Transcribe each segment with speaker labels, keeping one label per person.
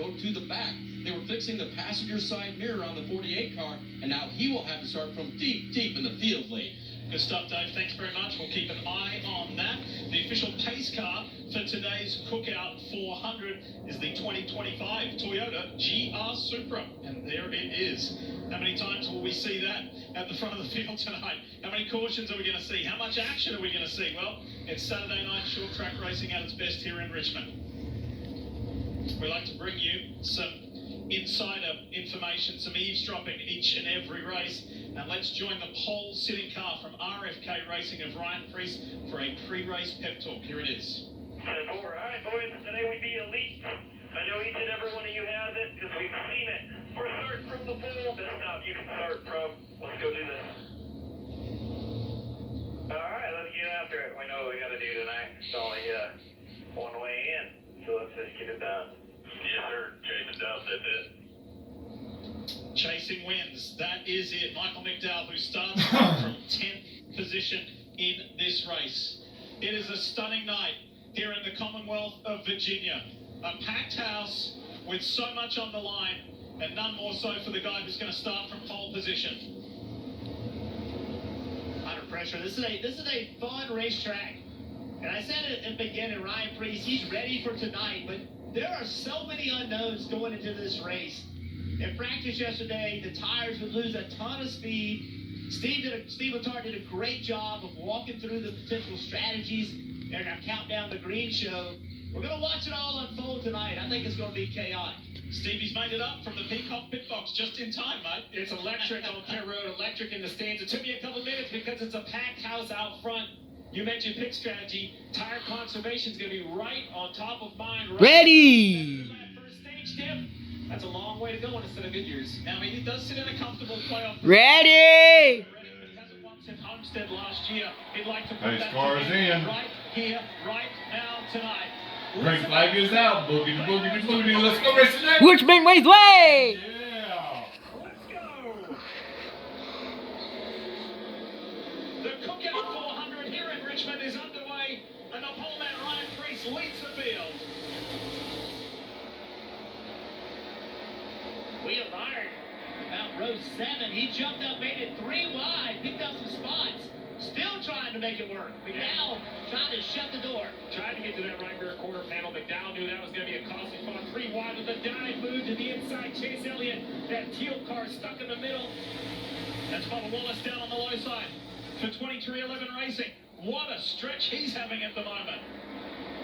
Speaker 1: go to the back. They were fixing the passenger side mirror on the 48 car, and now he will have to start from deep in the field lead.
Speaker 2: Good stuff, Dave. Thanks very much. We'll keep an eye on that. The official pace car for today's Cookout 400 is the 2025 Toyota GR Supra. And there it is. How many times will we see that at the front of the field tonight? How many cautions are we going to see? How much action are we going to see? Well, it's Saturday night short track racing at its best here in Richmond. We like to bring you some insider information, some eavesdropping each and every race. And let's join the pole sitting car from RFK Racing of Ryan Priest for a pre-race pep talk. Here it is.
Speaker 3: All right, boys, today we be elite. I know each and every one of you has it because we've seen it. We're starting from the pole. This stop you can start from. Let's go do this. All right, let's get after it. We know what we got to do tonight. It's only one way in, so let's just get it done. Yes, sir. Chasing down, that's it.
Speaker 2: Chasing wins. That is it. Michael McDowell, who starts from 10th position in this race. It is a stunning night here in the Commonwealth of Virginia. A packed house with so much on the line, and none more so for the guy who's going to start from pole position.
Speaker 4: Under pressure. This is a fun racetrack. And I said it at the beginning, Ryan Priest, he's ready for tonight, but there are so many unknowns going into this race. In practice yesterday, the tires would lose a ton of speed. Steve Letarte did a great job of walking through the potential strategies. They're going to count down the green show. We're going to watch it all unfold tonight. I think it's going to be chaotic.
Speaker 2: Stevie's made it up from the Peacock pit box just in time, mate.
Speaker 4: It's electric on pit road, electric in the stands. It took me a couple minutes because it's a packed house out front. You mentioned pit strategy. Tire conservation is going to be right on top of mine. Right
Speaker 5: Ready!
Speaker 4: First stage dip. That's a long way to go in a set of good years.
Speaker 2: Now, I mean, he does sit in a comfortable playoff.
Speaker 5: Ready!
Speaker 2: He hasn't won since Homestead last year. He'd like to put
Speaker 6: Pace
Speaker 2: that
Speaker 6: car is in.
Speaker 2: right here, right now, tonight.
Speaker 6: Green flag is out. Boogie, boogie, boogie. Let's go racing next.
Speaker 5: Richmond Raceway!
Speaker 6: Yeah.
Speaker 2: Let's go. The Cookout 400 here in Richmond is underway, and the poleman Ryan Priest leads the field.
Speaker 4: Wheel iron about row 7. He jumped up, made it 3 wide, picked up some spots. Still trying to make it work. McDowell trying to shut the door.
Speaker 7: Tried to get to that right rear quarter panel. McDowell knew that was going to be a costly spot. 3 wide with a dive move to the inside. Chase Elliott, that teal car stuck in the middle.
Speaker 2: That's Bubba Wallace down on the low side for 2311 Racing. What a stretch he's having at the moment.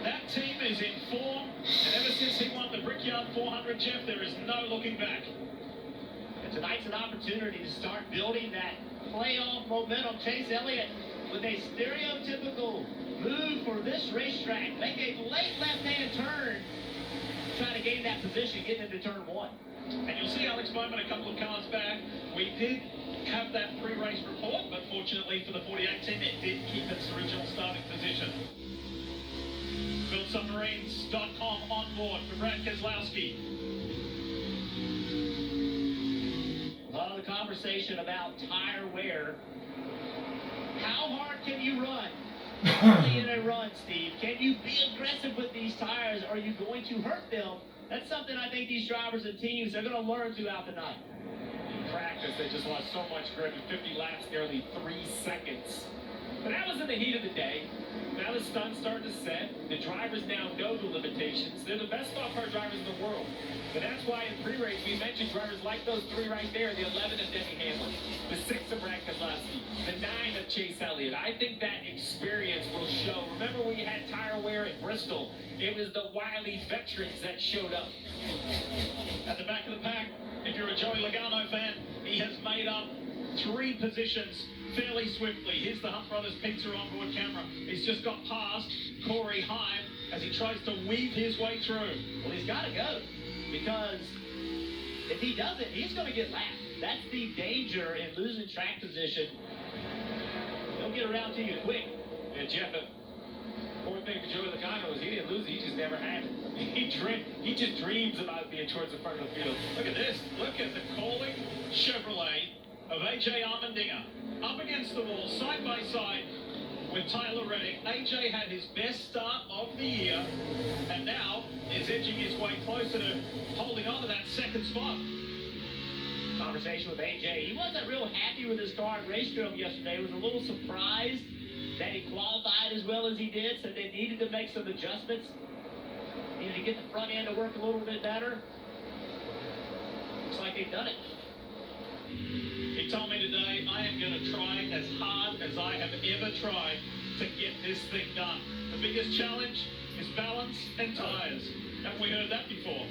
Speaker 2: That team is in form, and ever since he won the Brickyard 400, Jeff, there is no looking back.
Speaker 4: And tonight's an opportunity to start building that playoff momentum. Chase Elliott with a stereotypical move for this racetrack. Make a late left-hand turn. Trying to gain that position, getting into turn 1.
Speaker 2: And you'll see Alex Bowman a couple of cars back. We did have that pre-race report, but fortunately for the 48 team, it did keep its original starting position. BuildSubmarines.com on board for Brad Keselowski.
Speaker 4: A lot of the conversation about tire wear. How hard can you run early in a run, Steve? Can you be aggressive with these tires? Are you going to hurt them? That's something I think these drivers and teams are going to learn throughout the night.
Speaker 7: In practice, they just lost so much grip in 50 laps, nearly 3 seconds. But that was in the heat of the day. Now the sun's starting to set. The drivers now know the limitations. They're the best stock car drivers in the world. But that's why in pre-race we mentioned drivers like those 3 right there, the 11 of Denny Hamlin, the 6 of Brad Keselowski, the 9 of Chase Elliott. I think that experience will show. Remember when you had tire wear at Bristol? It was the wily veterans that showed up.
Speaker 2: At the back of the pack, if you're a Joey Logano fan, he has made up 3 positions fairly swiftly. Here's the Hunt Brothers pizza onboard camera. He's just got past Corey Heim as he tries to weave his way through.
Speaker 4: Well, he's got to go, because if he doesn't, he's going to get lapped. That's the danger in losing track position. They'll get around to you quick.
Speaker 7: Yeah, Jeff, the poor thing for Joey Logano is he didn't lose it, he just never had it. He just dreams about being towards the front of the field.
Speaker 2: Look at this. Look at the Corley Chevrolet of AJ Allmendinger up against the wall, side by side with Tyler Reddick. AJ had his best start of the year, and now is edging his way closer to holding second spot.
Speaker 4: Conversation with AJ. He wasn't real happy with his car at Racefield yesterday. He was a little surprised that he qualified as well as he did, so they needed to make some adjustments. Needed to get the front end to work a little bit better. Looks like they've done it.
Speaker 2: He told me today, I am going to try as hard as I have ever tried to get this thing done. The biggest challenge is balance and tires. Haven't we heard that before?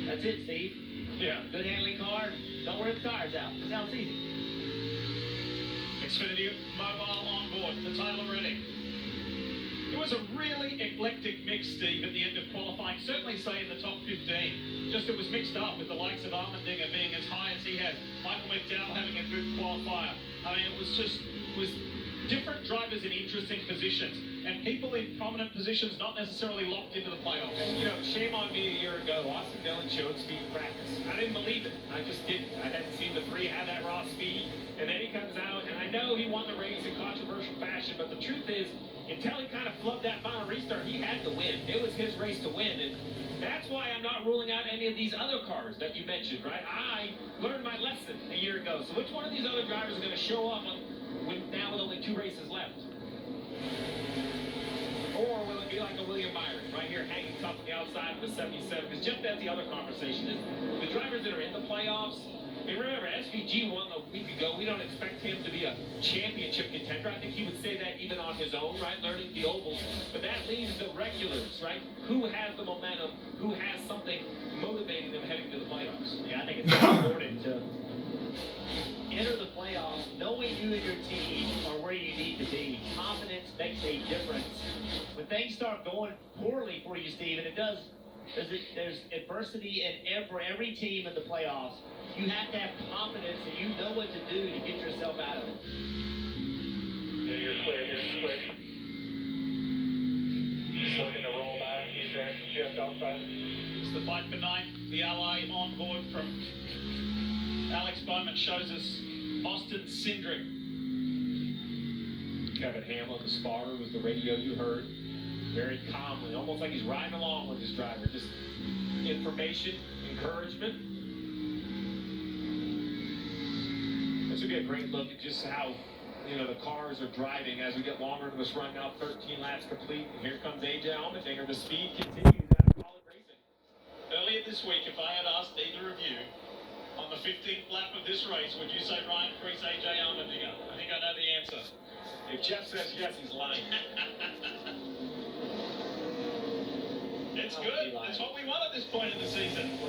Speaker 4: That's it, Steve.
Speaker 2: Yeah.
Speaker 4: Good handling car. Don't wear the tires out. It sounds easy.
Speaker 2: Xfinity Mobile on board for Taylor Reddick. It was a really eclectic mix, Steve, at the end of qualifying. Certainly say in the top 15. Just it was mixed up with the likes of Armendinger being as high as he has. Michael McDowell having a good qualifier. I mean, it was different drivers in interesting positions. And people in prominent positions not necessarily locked into the playoffs.
Speaker 7: And, you know, shame on me a year ago. Austin Dillon showed speed in practice. I didn't believe it. I just didn't. I hadn't seen the three have that raw speed. And then he comes out, and I know he won the race in controversial fashion, but the truth is, until he kind of flubbed that final restart, he had to win. It was his race to win. And that's why I'm not ruling out any of these other cars that you mentioned, right? I learned my lesson a year ago. So which one of these other drivers are going to show up now with only 2 races left? Or will it be like a William Byron, right here hanging tough on the outside of the 77? Because just as the other conversation is, the drivers that are in the playoffs, I mean, remember, SVG won a week ago. We don't expect him to be a championship contender. I think he would say that even on his own, right, learning the ovals. But that leaves the regulars, right? Who has the momentum? Who has something motivating them heading to the playoffs?
Speaker 4: Yeah, I think it's important to enter the playoffs knowing you and your team are where you need to be. Confidence makes a difference. When things start going poorly for you, Steve, and it does, there's adversity for every team in the playoffs. You have to have confidence that you know what to do to get yourself out of it.
Speaker 3: Yeah, you're clear, Just looking to roll back, he's there, just outside.
Speaker 2: It's the fight for 9th. The LA on board from Alex Bowman shows us Austin Cindric.
Speaker 7: Kevin Hamlin, the spotter, was the radio you heard. Very calmly, almost like he's riding along with his driver. Just information, encouragement. This would be a great look at just how, you know, the cars are driving as we get longer into this run now. 13 laps complete, and here comes AJ Allmendinger. The speed continues out of college racing.
Speaker 2: Earlier this week, if I had asked either of you on the 15th lap of this race, would you say Ryan Preece, AJ Allmendinger? I think I know the answer.
Speaker 7: If Jeff says yes, he's lying.
Speaker 2: It's good. That's what we want at this point in the season.